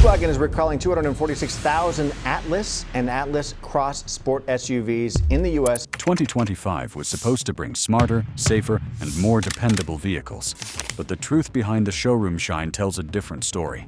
Volkswagen is recalling 246,000 Atlas and Atlas Cross Sport SUVs in the U.S. 2025 was supposed to bring smarter, safer, and more dependable vehicles. But the truth behind the showroom shine tells a different story.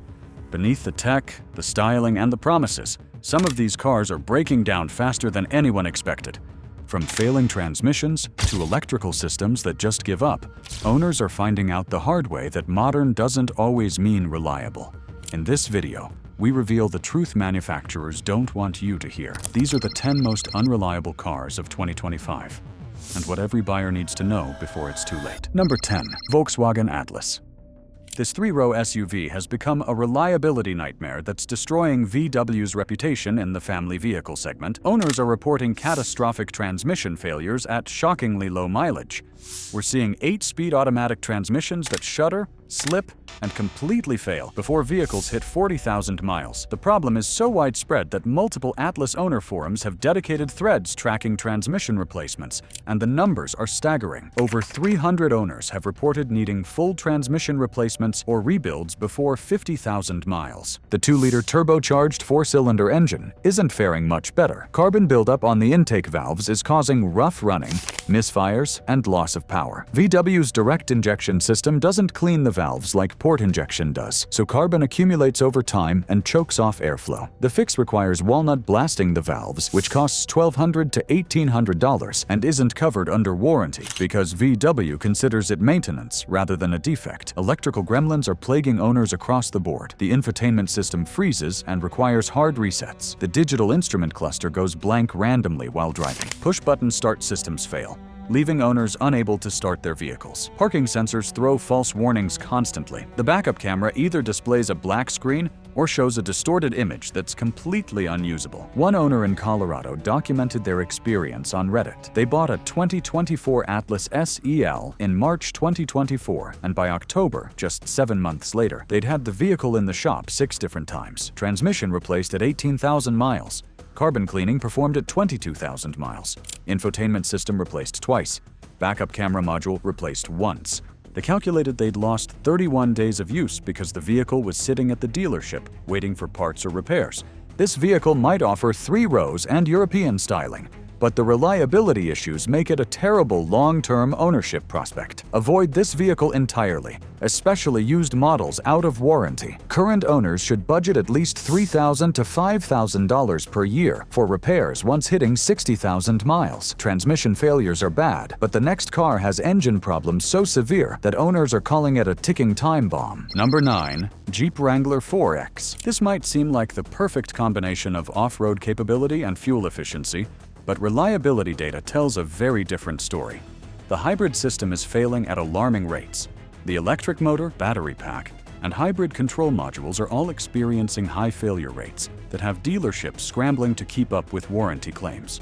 Beneath the tech, the styling, and the promises, some of these cars are breaking down faster than anyone expected. From failing transmissions to electrical systems that just give up, owners are finding out the hard way that modern doesn't always mean reliable. In this video, we reveal the truth manufacturers don't want you to hear. These are the 10 most unreliable cars of 2025, and what every buyer needs to know before it's too late. Number 10. Volkswagen Atlas. This three-row SUV has become a reliability nightmare that's destroying VW's reputation in the family vehicle segment. Owners are reporting catastrophic transmission failures at shockingly low mileage. We're seeing 8-speed automatic transmissions that shudder, slip, and completely fail before vehicles hit 40,000 miles. The problem is so widespread that multiple Atlas owner forums have dedicated threads tracking transmission replacements, and the numbers are staggering. Over 300 owners have reported needing full transmission replacements or rebuilds before 50,000 miles. The 2-liter turbocharged 4-cylinder engine isn't faring much better. Carbon buildup on the intake valves is causing rough running, misfires, and loss of power. VW's direct injection system doesn't clean the valves like port injection does, so carbon accumulates over time and chokes off airflow. The fix requires walnut blasting the valves, which costs $1,200 to $1,800 and isn't covered under warranty because VW considers it maintenance rather than a defect. Electrical gremlins are plaguing owners across the board. The infotainment system freezes and requires hard resets. The digital instrument cluster goes blank randomly while driving. Push-button start systems fail, leaving owners unable to start their vehicles. Parking sensors throw false warnings constantly. The backup camera either displays a black screen or shows a distorted image that's completely unusable. One owner in Colorado documented their experience on Reddit. They bought a 2024 Atlas SEL in March 2024, and by October, just 7 months later, they'd had the vehicle in the shop 6 different times. Transmission replaced at 18,000 miles. Carbon cleaning performed at 22,000 miles. Infotainment system replaced twice. Backup camera module replaced once. They calculated they'd lost 31 days of use because the vehicle was sitting at the dealership, waiting for parts or repairs. This vehicle might offer 3 rows and European styling, but the reliability issues make it a terrible long-term ownership prospect. Avoid this vehicle entirely, especially used models out of warranty. Current owners should budget at least $3,000 to $5,000 per year for repairs once hitting 60,000 miles. Transmission failures are bad, but the next car has engine problems so severe that owners are calling it a ticking time bomb. Number 9. Jeep Wrangler 4X. This might seem like the perfect combination of off-road capability and fuel efficiency, but reliability data tells a very different story. The hybrid system is failing at alarming rates. The electric motor, battery pack, and hybrid control modules are all experiencing high failure rates that have dealerships scrambling to keep up with warranty claims.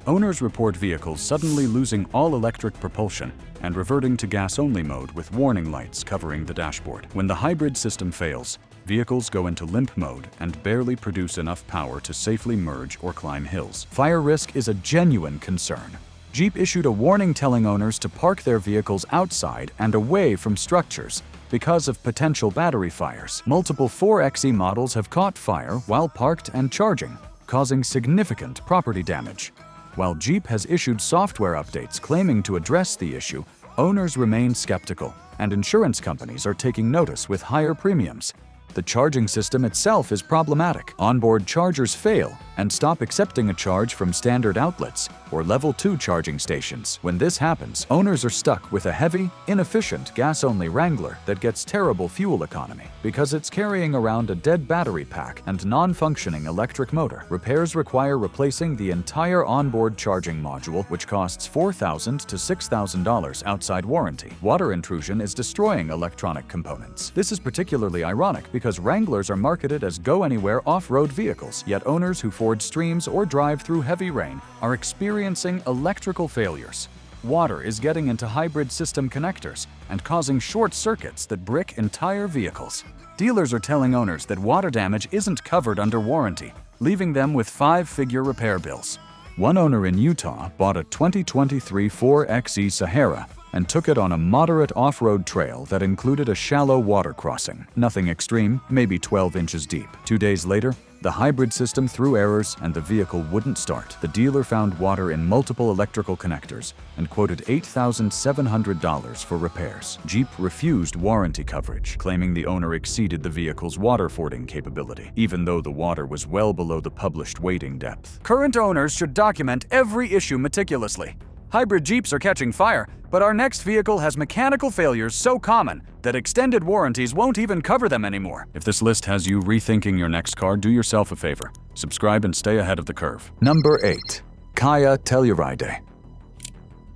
Owners report vehicles suddenly losing all electric propulsion and reverting to gas-only mode with warning lights covering the dashboard. When the hybrid system fails, vehicles go into limp mode and barely produce enough power to safely merge or climb hills. Fire risk is a genuine concern. Jeep issued a warning telling owners to park their vehicles outside and away from structures because of potential battery fires. Multiple 4xe models have caught fire while parked and charging, causing significant property damage. While Jeep has issued software updates claiming to address the issue, owners remain skeptical, and insurance companies are taking notice with higher premiums. The charging system itself is problematic. Onboard chargers fail and stop accepting a charge from standard outlets or level 2 charging stations. When this happens, owners are stuck with a heavy, inefficient gas-only Wrangler that gets terrible fuel economy because it's carrying around a dead battery pack and non-functioning electric motor. Repairs require replacing the entire onboard charging module, which costs $4,000 to $6,000 outside warranty. Water intrusion is destroying electronic components. This is particularly ironic because Wranglers are marketed as go-anywhere off-road vehicles, yet owners who ford streams or drive through heavy rain are experiencing electrical failures. Water is getting into hybrid system connectors and causing short circuits that brick entire vehicles. Dealers are telling owners that water damage isn't covered under warranty, leaving them with 5-figure repair bills. One owner in Utah bought a 2023 4xe Sahara and took it on a moderate off-road trail that included a shallow water crossing. Nothing extreme, maybe 12 inches deep. 2 days later, the hybrid system threw errors and the vehicle wouldn't start. The dealer found water in multiple electrical connectors and quoted $8,700 for repairs. Jeep refused warranty coverage, claiming the owner exceeded the vehicle's water fording capability, even though the water was well below the published wading depth. Current owners should document every issue meticulously. Hybrid Jeeps are catching fire, but our next vehicle has mechanical failures so common that extended warranties won't even cover them anymore. If this list has you rethinking your next car, do yourself a favor. Subscribe and stay ahead of the curve. Number 8. Kia Telluride.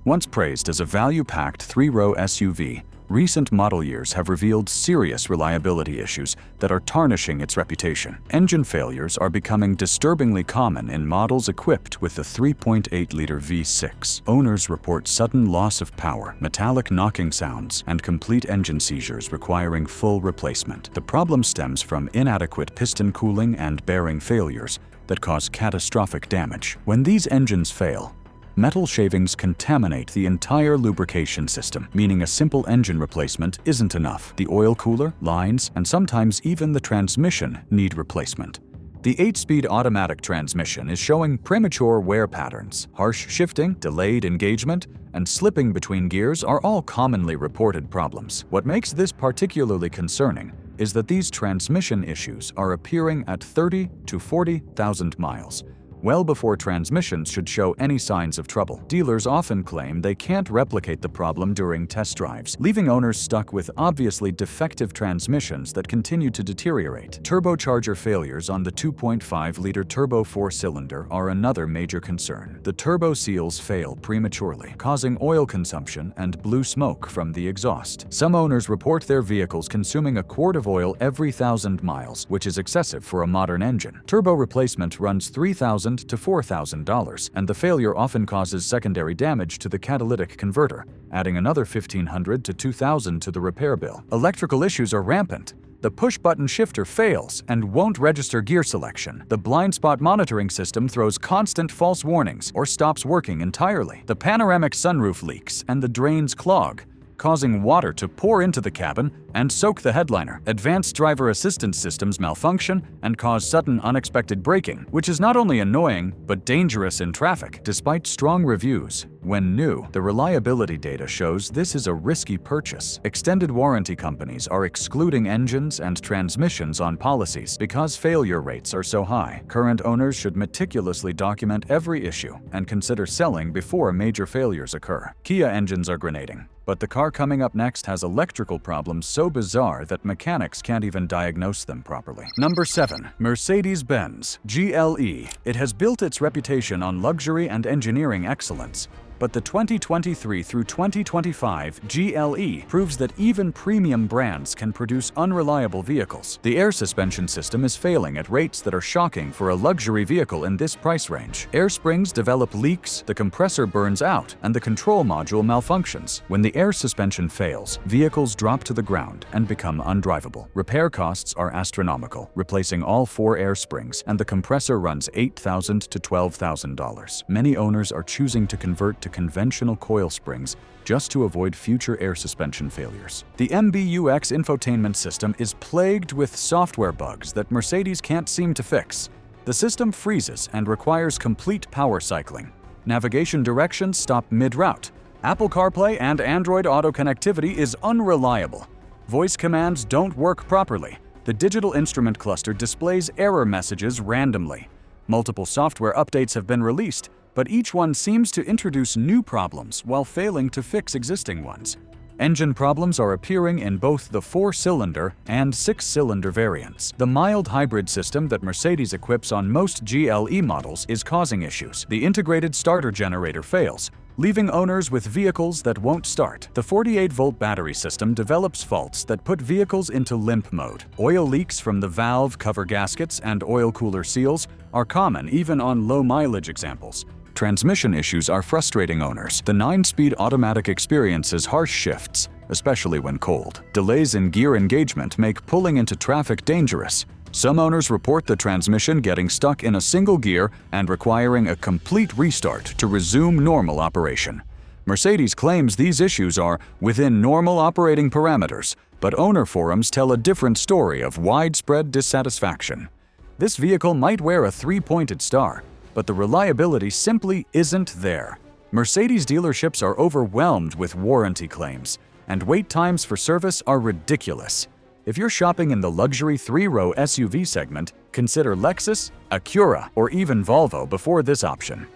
Once praised as a value-packed 3-row SUV, recent model years have revealed serious reliability issues that are tarnishing its reputation. Engine failures are becoming disturbingly common in models equipped with the 3.8-liter V6. Owners report sudden loss of power, metallic knocking sounds, and complete engine seizures requiring full replacement. The problem stems from inadequate piston cooling and bearing failures that cause catastrophic damage. When these engines fail, metal shavings contaminate the entire lubrication system, meaning a simple engine replacement isn't enough. The oil cooler, lines, and sometimes even the transmission need replacement. The 8-speed automatic transmission is showing premature wear patterns. Harsh shifting, delayed engagement, and slipping between gears are all commonly reported problems. What makes this particularly concerning is that these transmission issues are appearing at 30 to 40,000 miles, well before transmissions should show any signs of trouble. Dealers often claim they can't replicate the problem during test drives, leaving owners stuck with obviously defective transmissions that continue to deteriorate. Turbocharger failures on the 2.5-liter turbo 4-cylinder are another major concern. The turbo seals fail prematurely, causing oil consumption and blue smoke from the exhaust. Some owners report their vehicles consuming a quart of oil every 1,000 miles, which is excessive for a modern engine. Turbo replacement runs $3,000 to $4,000, and the failure often causes secondary damage to the catalytic converter, adding another $1,500 to $2,000 to the repair bill. Electrical issues are rampant. The push-button shifter fails and won't register gear selection. The blind spot monitoring system throws constant false warnings or stops working entirely. The panoramic sunroof leaks and the drains clog, causing water to pour into the cabin and soak the headliner. Advanced driver assistance systems malfunction and cause sudden unexpected braking, which is not only annoying but dangerous in traffic. Despite strong reviews, when new, the reliability data shows this is a risky purchase. Extended warranty companies are excluding engines and transmissions on policies because failure rates are so high. Current owners should meticulously document every issue and consider selling before major failures occur. Kia engines are grenading, but the car coming up next has electrical problems so bizarre that mechanics can't even diagnose them properly. Number 7. Mercedes-Benz GLE. It has built its reputation on luxury and engineering excellence, but the 2023 through 2025 GLE proves that even premium brands can produce unreliable vehicles. The air suspension system is failing at rates that are shocking for a luxury vehicle in this price range. Air springs develop leaks, the compressor burns out, and the control module malfunctions. When the air suspension fails, vehicles drop to the ground and become undrivable. Repair costs are astronomical, replacing all 4 air springs, and the compressor runs $8,000 to $12,000. Many owners are choosing to convert to conventional coil springs just to avoid future air suspension failures. The MBUX infotainment system is plagued with software bugs that Mercedes can't seem to fix. The system freezes and requires complete power cycling. Navigation directions stop mid-route. Apple CarPlay and Android Auto connectivity is unreliable. Voice commands don't work properly. The digital instrument cluster displays error messages randomly. Multiple software updates have been released, but each one seems to introduce new problems while failing to fix existing ones. Engine problems are appearing in both the 4-cylinder and 6-cylinder variants. The mild hybrid system that Mercedes equips on most GLE models is causing issues. The integrated starter generator fails, leaving owners with vehicles that won't start. The 48-volt battery system develops faults that put vehicles into limp mode. Oil leaks from the valve, cover gaskets, and oil cooler seals are common even on low-mileage examples. Transmission issues are frustrating owners. The 9-speed automatic experiences harsh shifts, especially when cold. Delays in gear engagement make pulling into traffic dangerous. Some owners report the transmission getting stuck in a single gear and requiring a complete restart to resume normal operation. Mercedes claims these issues are within normal operating parameters, but owner forums tell a different story of widespread dissatisfaction. This vehicle might wear a 3-pointed star, but the reliability simply isn't there. Mercedes dealerships are overwhelmed with warranty claims, and wait times for service are ridiculous. If you're shopping in the luxury 3-row SUV segment, consider Lexus, Acura, or even Volvo before this option.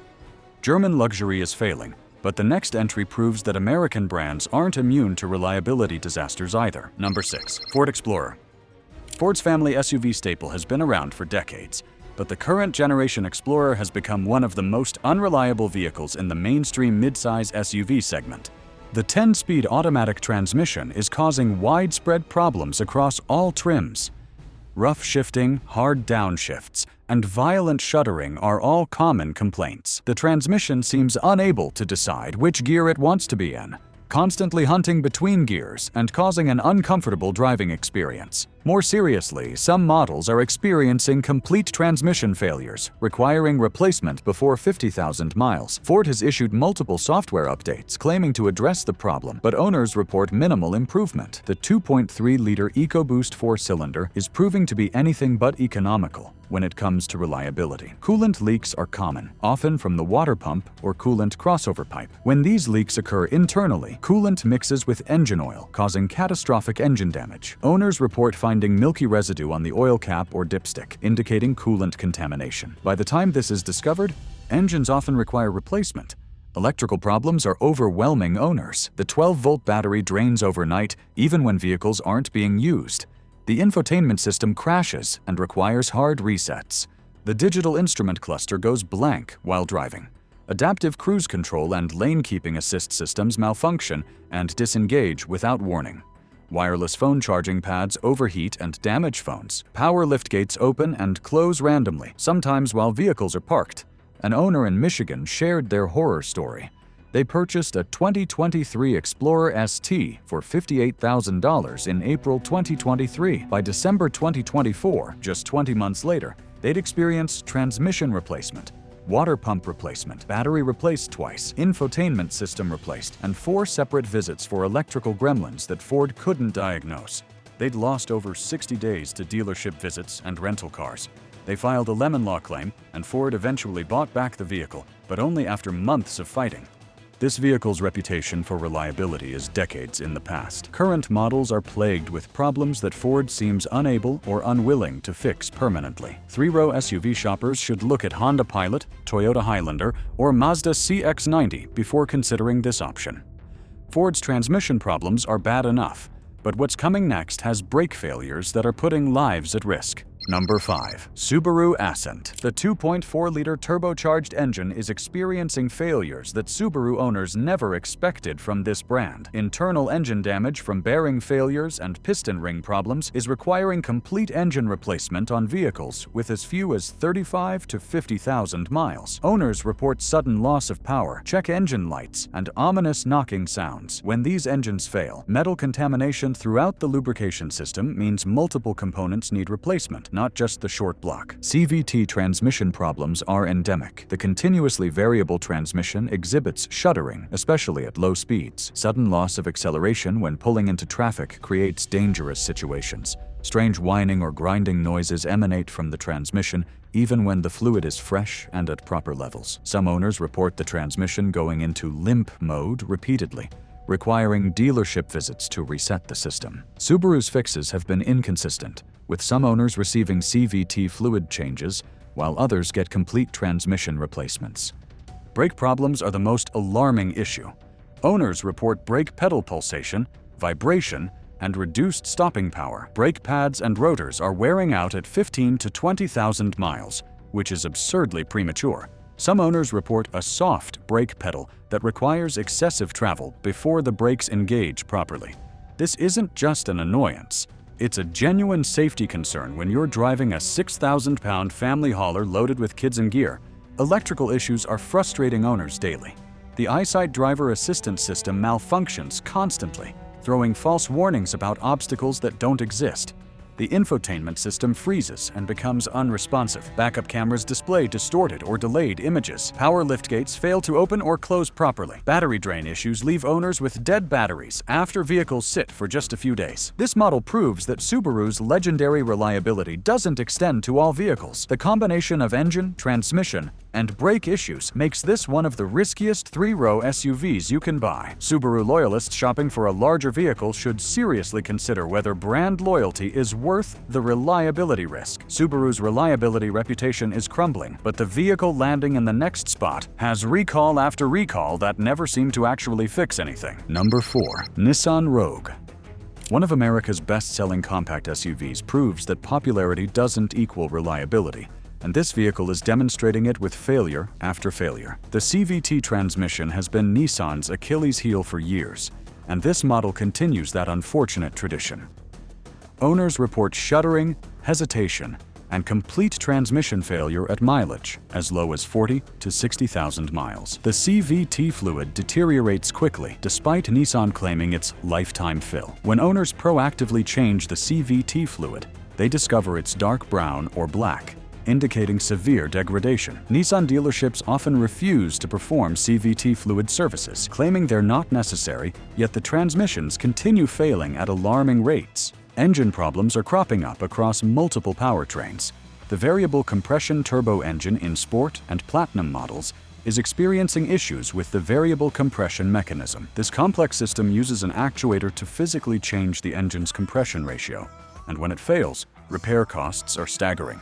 German luxury is failing, but the next entry proves that American brands aren't immune to reliability disasters either. Number 6. Ford Explorer. Ford's family SUV staple has been around for decades, but the current generation Explorer has become one of the most unreliable vehicles in the mainstream midsize SUV segment. The 10-speed automatic transmission is causing widespread problems across all trims. Rough shifting, hard downshifts, and violent shuddering are all common complaints. The transmission seems unable to decide which gear it wants to be in, constantly hunting between gears and causing an uncomfortable driving experience. More seriously, some models are experiencing complete transmission failures, requiring replacement before 50,000 miles. Ford has issued multiple software updates claiming to address the problem, but owners report minimal improvement. The 2.3-liter EcoBoost 4-cylinder is proving to be anything but economical when it comes to reliability. Coolant leaks are common, often from the water pump or coolant crossover pipe. When these leaks occur internally, coolant mixes with engine oil, causing catastrophic engine damage. Owners report finding milky residue on the oil cap or dipstick, indicating coolant contamination. By the time this is discovered, engines often require replacement. Electrical problems are overwhelming owners. The 12-volt battery drains overnight, even when vehicles aren't being used. The infotainment system crashes and requires hard resets. The digital instrument cluster goes blank while driving. Adaptive cruise control and lane-keeping assist systems malfunction and disengage without warning. Wireless phone charging pads overheat and damage phones. Power liftgates open and close randomly, sometimes while vehicles are parked. An owner in Michigan shared their horror story. They purchased a 2023 Explorer ST for $58,000 in April 2023. By December 2024, just 20 months later, they'd experienced transmission replacement, water pump replacement, battery replaced twice, infotainment system replaced, and 4 separate visits for electrical gremlins that Ford couldn't diagnose. They'd lost over 60 days to dealership visits and rental cars. They filed a lemon law claim, and Ford eventually bought back the vehicle, but only after months of fighting. This vehicle's reputation for reliability is decades in the past. Current models are plagued with problems that Ford seems unable or unwilling to fix permanently. 3-row SUV shoppers should look at Honda Pilot, Toyota Highlander, or Mazda CX-90 before considering this option. Ford's transmission problems are bad enough, but what's coming next has brake failures that are putting lives at risk. Number 5. Subaru Ascent. The 2.4-liter turbocharged engine is experiencing failures that Subaru owners never expected from this brand. Internal engine damage from bearing failures and piston ring problems is requiring complete engine replacement on vehicles with as few as 35 to 50,000 miles. Owners report sudden loss of power, check engine lights, and ominous knocking sounds. When these engines fail, metal contamination throughout the lubrication system means multiple components need replacement, not just the short block. CVT transmission problems are endemic. The continuously variable transmission exhibits shuddering, especially at low speeds. Sudden loss of acceleration when pulling into traffic creates dangerous situations. Strange whining or grinding noises emanate from the transmission, even when the fluid is fresh and at proper levels. Some owners report the transmission going into limp mode repeatedly, requiring dealership visits to reset the system. Subaru's fixes have been inconsistent, with some owners receiving CVT fluid changes, while others get complete transmission replacements. Brake problems are the most alarming issue. Owners report brake pedal pulsation, vibration, and reduced stopping power. Brake pads and rotors are wearing out at 15 to 20,000 miles, which is absurdly premature. Some owners report a soft brake pedal that requires excessive travel before the brakes engage properly. This isn't just an annoyance. It's a genuine safety concern when you're driving a 6,000-pound family hauler loaded with kids and gear. Electrical issues are frustrating owners daily. The EyeSight driver assistance system malfunctions constantly, throwing false warnings about obstacles that don't exist. The infotainment system freezes and becomes unresponsive. Backup cameras display distorted or delayed images. Power liftgates fail to open or close properly. Battery drain issues leave owners with dead batteries after vehicles sit for just a few days. This model proves that Subaru's legendary reliability doesn't extend to all vehicles. The combination of engine, transmission, and brake issues makes this one of the riskiest three-row SUVs you can buy. Subaru loyalists shopping for a larger vehicle should seriously consider whether brand loyalty is worth the reliability risk. Subaru's reliability reputation is crumbling, but the vehicle landing in the next spot has recall after recall that never seem to actually fix anything. Number 4. Nissan Rogue. One of America's best-selling compact SUVs proves that popularity doesn't equal reliability, and this vehicle is demonstrating it with failure after failure. The CVT transmission has been Nissan's Achilles heel for years, and this model continues that unfortunate tradition. Owners report shuddering, hesitation, and complete transmission failure at mileage as low as 40 to 60,000 miles. The CVT fluid deteriorates quickly, despite Nissan claiming its lifetime fill. When owners proactively change the CVT fluid, they discover it's dark brown or black, indicating severe degradation. Nissan dealerships often refuse to perform CVT fluid services, claiming they're not necessary, yet the transmissions continue failing at alarming rates. Engine problems are cropping up across multiple powertrains. The variable compression turbo engine in Sport and Platinum models is experiencing issues with the variable compression mechanism. This complex system uses an actuator to physically change the engine's compression ratio, and when it fails, repair costs are staggering.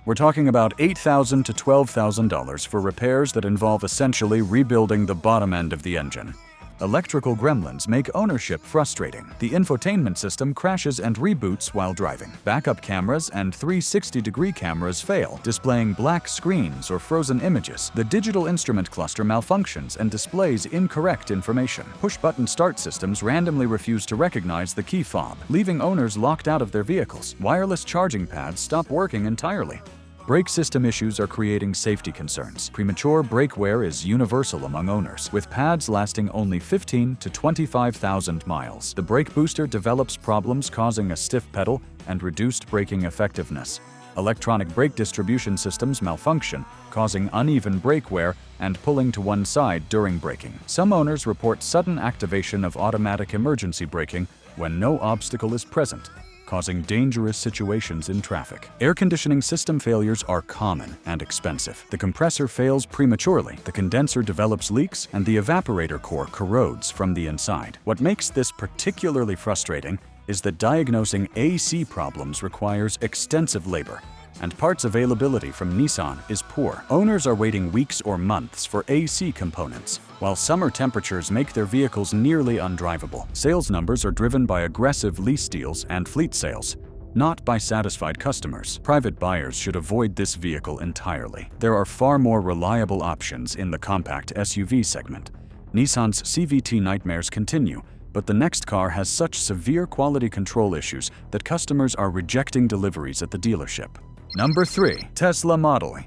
We're talking about $8,000 to $12,000 for repairs that involve essentially rebuilding the bottom end of the engine. Electrical gremlins make ownership frustrating. The infotainment system crashes and reboots while driving. Backup cameras and 360-degree cameras fail, displaying black screens or frozen images. The digital instrument cluster malfunctions and displays incorrect information. Push-button start systems randomly refuse to recognize the key fob, leaving owners locked out of their vehicles. Wireless charging pads stop working entirely. Brake system issues are creating safety concerns. Premature brake wear is universal among owners, with pads lasting only 15 to 25,000 miles. The brake booster develops problems, causing a stiff pedal and reduced braking effectiveness. Electronic brake distribution systems malfunction, causing uneven brake wear and pulling to one side during braking. Some owners report sudden activation of automatic emergency braking when no obstacle is present, causing dangerous situations in traffic. Air conditioning system failures are common and expensive. The compressor fails prematurely, the condenser develops leaks, and the evaporator core corrodes from the inside. What makes this particularly frustrating is that diagnosing AC problems requires extensive labor, and parts availability from Nissan is poor. Owners are waiting weeks or months for AC components, while summer temperatures make their vehicles nearly undrivable. Sales numbers are driven by aggressive lease deals and fleet sales, not by satisfied customers. Private buyers should avoid this vehicle entirely. There are far more reliable options in the compact SUV segment. Nissan's CVT nightmares continue, but the next car has such severe quality control issues that customers are rejecting deliveries at the dealership. Number 3. Tesla Model E.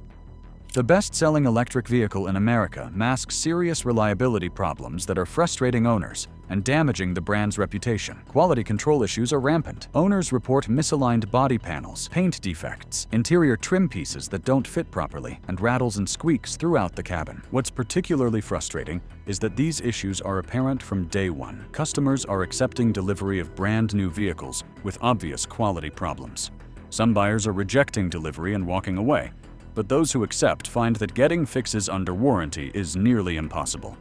The best-selling electric vehicle in America masks serious reliability problems that are frustrating owners and damaging the brand's reputation. Quality control issues are rampant. Owners report misaligned body panels, paint defects, interior trim pieces that don't fit properly, and rattles and squeaks throughout the cabin. What's particularly frustrating is that these issues are apparent from day one. Customers are accepting delivery of brand-new vehicles with obvious quality problems. Some buyers are rejecting delivery and walking away, but those who accept find that getting fixes under warranty is nearly impossible.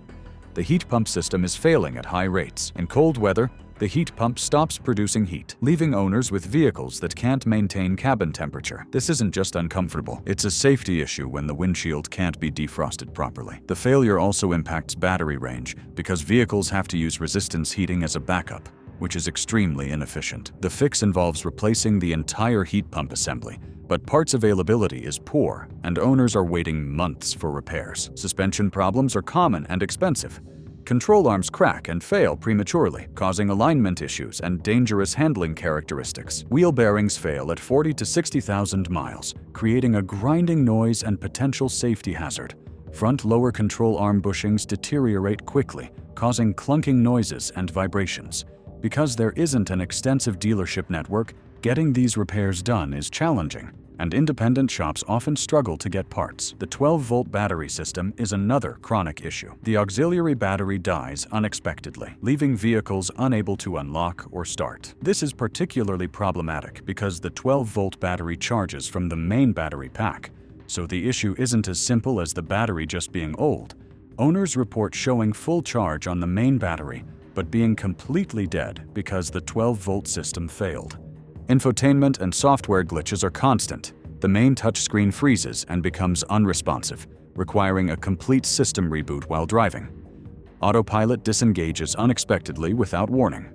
The heat pump system is failing at high rates. In cold weather, the heat pump stops producing heat, leaving owners with vehicles that can't maintain cabin temperature. This isn't just uncomfortable, it's a safety issue when the windshield can't be defrosted properly. The failure also impacts battery range because vehicles have to use resistance heating as a backup, which is extremely inefficient. The fix involves replacing the entire heat pump assembly, but parts availability is poor, and owners are waiting months for repairs. Suspension problems are common and expensive. Control arms crack and fail prematurely, causing alignment issues and dangerous handling characteristics. Wheel bearings fail at 40 to 60,000 miles, creating a grinding noise and potential safety hazard. Front lower control arm bushings deteriorate quickly, causing clunking noises and vibrations. Because there isn't an extensive dealership network, Getting these repairs done is challenging, and independent shops often struggle to get parts. The 12-volt battery system is another chronic issue. The auxiliary battery dies unexpectedly, leaving vehicles unable to unlock or start. This is particularly problematic because the 12-volt battery charges from the main battery pack, so the issue isn't as simple as the battery just being old. Owners report showing full charge on the main battery, but being completely dead because the 12-volt system failed. Infotainment and software glitches are constant. The main touchscreen freezes and becomes unresponsive, requiring a complete system reboot while driving. Autopilot disengages unexpectedly without warning.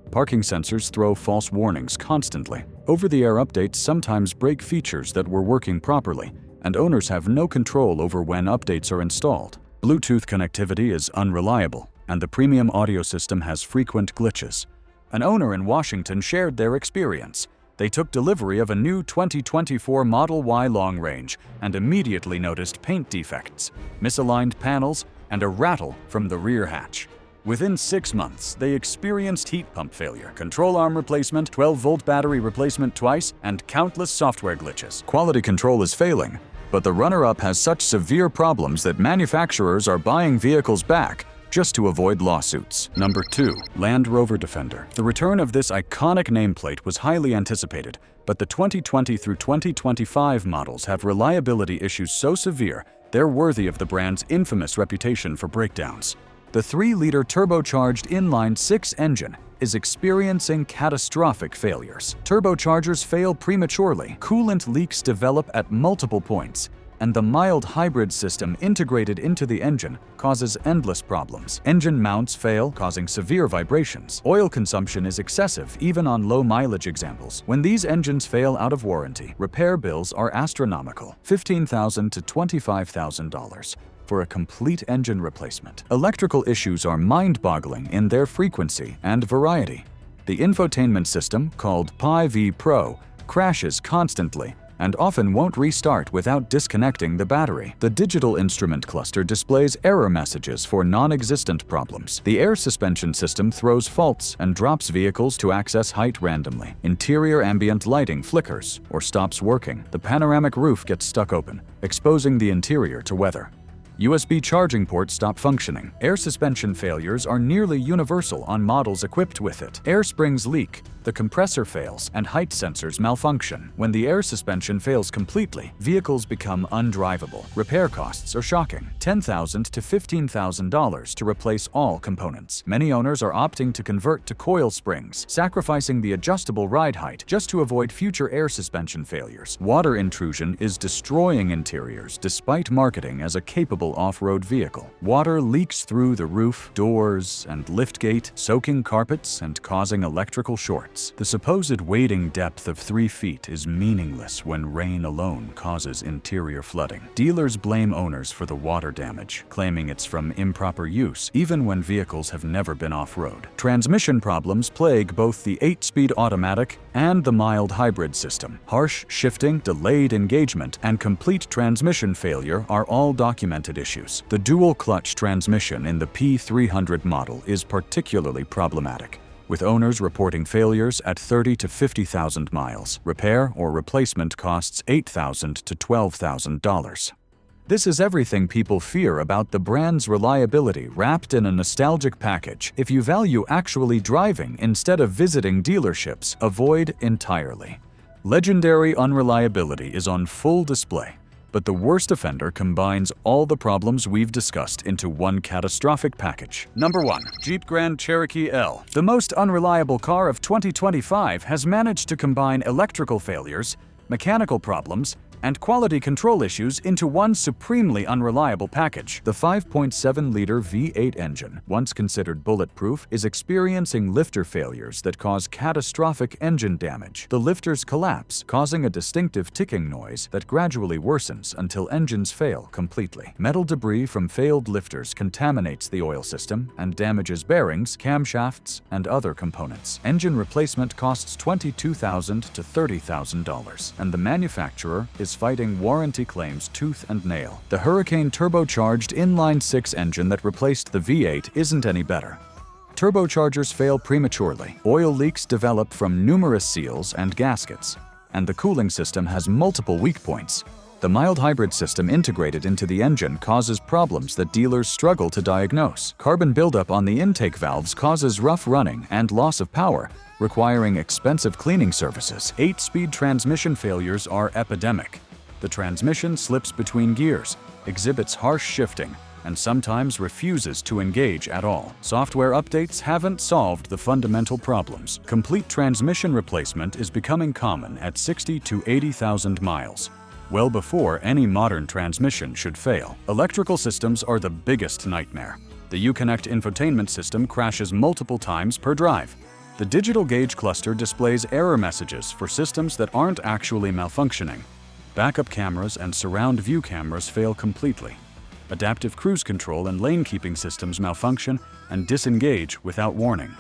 Parking sensors throw false warnings constantly. Over-the-air updates sometimes break features that were working properly, and owners have no control over when updates are installed. Bluetooth connectivity is unreliable, and the premium audio system has frequent glitches. An owner in Washington shared their experience. They took delivery of a new 2024 Model Y long range and immediately noticed paint defects, misaligned panels, and a rattle from the rear hatch. Within 6 months, they experienced heat pump failure, control arm replacement, 12-volt battery replacement twice, and countless software glitches. Quality control is failing, but the runner-up has such severe problems that manufacturers are buying vehicles back just to avoid lawsuits. Number 2. Land Rover Defender. The return of this iconic nameplate was highly anticipated, but the 2020 through 2025 models have reliability issues so severe they're worthy of the brand's infamous reputation for breakdowns. The 3-liter turbocharged inline-6 engine is experiencing catastrophic failures. Turbochargers fail prematurely, coolant leaks develop at multiple points, and the mild hybrid system integrated into the engine causes endless problems. Engine mounts fail, causing severe vibrations. Oil consumption is excessive, even on low-mileage examples. When these engines fail out of warranty, repair bills are astronomical, $15,000 to $25,000 for a complete engine replacement. Electrical issues are mind-boggling in their frequency and variety. The infotainment system, called Pi-V Pro, crashes constantly and often won't restart without disconnecting the battery. The digital instrument cluster displays error messages for non-existent problems. The air suspension system throws faults and drops vehicles to access height randomly. Interior ambient lighting flickers or stops working. The panoramic roof gets stuck open, exposing the interior to weather. USB charging ports stop functioning. Air suspension failures are nearly universal on models equipped with it. Air springs leak, the compressor fails, and height sensors malfunction. When the air suspension fails completely, vehicles become undrivable. Repair costs are shocking, $10,000 to $15,000 to replace all components. Many owners are opting to convert to coil springs, sacrificing the adjustable ride height just to avoid future air suspension failures. Water intrusion is destroying interiors despite marketing as a capable off-road vehicle. Water leaks through the roof, doors, and liftgate, soaking carpets and causing electrical shorts. The supposed wading depth of 3 feet is meaningless when rain alone causes interior flooding. Dealers blame owners for the water damage, claiming it's from improper use, even when vehicles have never been off-road. Transmission problems plague both the 8-speed automatic and the mild hybrid system. Harsh shifting, delayed engagement, and complete transmission failure are all documented issues. The dual-clutch transmission in the P300 model is particularly problematic, with owners reporting failures at 30 to 50,000 miles. Repair or replacement costs $8,000 to $12,000. This is everything people fear about the brand's reliability wrapped in a nostalgic package. If you value actually driving instead of visiting dealerships, avoid entirely. Legendary unreliability is on full display, but the worst offender combines all the problems we've discussed into one catastrophic package. Number 1. Jeep Grand Cherokee L. The most unreliable car of 2025 has managed to combine electrical failures, mechanical problems, and quality control issues into one supremely unreliable package. The 5.7-liter V8 engine, once considered bulletproof, is experiencing lifter failures that cause catastrophic engine damage. The lifters collapse, causing a distinctive ticking noise that gradually worsens until engines fail completely. Metal debris from failed lifters contaminates the oil system and damages bearings, camshafts, and other components. Engine replacement costs $22,000 to $30,000, and the manufacturer is fighting warranty claims tooth and nail. The Hurricane turbocharged inline-6 engine that replaced the V8 isn't any better. Turbochargers fail prematurely, oil leaks develop from numerous seals and gaskets, and the cooling system has multiple weak points. The mild hybrid system integrated into the engine causes problems that dealers struggle to diagnose. Carbon buildup on the intake valves causes rough running and loss of power, requiring expensive cleaning services. 8-speed transmission failures are epidemic. The transmission slips between gears, exhibits harsh shifting, and sometimes refuses to engage at all. Software updates haven't solved the fundamental problems. Complete transmission replacement is becoming common at 60 to 80,000 miles, well before any modern transmission should fail. Electrical systems are the biggest nightmare. The Uconnect infotainment system crashes multiple times per drive. The digital gauge cluster displays error messages for systems that aren't actually malfunctioning. Backup cameras and surround view cameras fail completely. Adaptive cruise control and lane keeping systems malfunction and disengage without warning.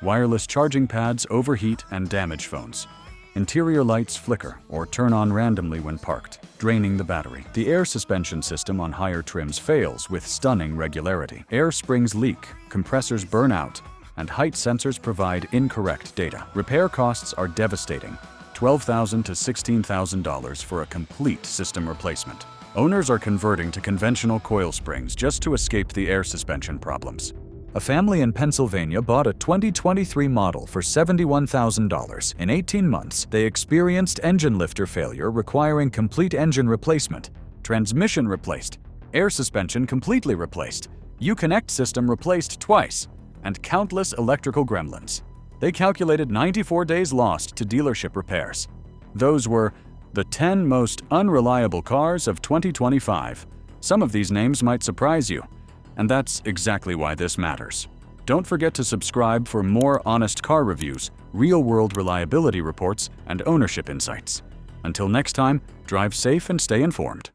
Wireless charging pads overheat and damage phones. Interior lights flicker or turn on randomly when parked, draining the battery. The air suspension system on higher trims fails with stunning regularity. Air springs leak, compressors burn out, and height sensors provide incorrect data. Repair costs are devastating, $12,000 to $16,000 for a complete system replacement. Owners are converting to conventional coil springs just to escape the air suspension problems. A family in Pennsylvania bought a 2023 model for $71,000. In 18 months, they experienced engine lifter failure requiring complete engine replacement, transmission replaced, air suspension completely replaced, Uconnect system replaced twice, and countless electrical gremlins. They calculated 94 days lost to dealership repairs. Those were the 10 most unreliable cars of 2025. Some of these names might surprise you, and that's exactly why this matters. Don't forget to subscribe for more honest car reviews, real-world reliability reports, and ownership insights. Until next time, drive safe and stay informed.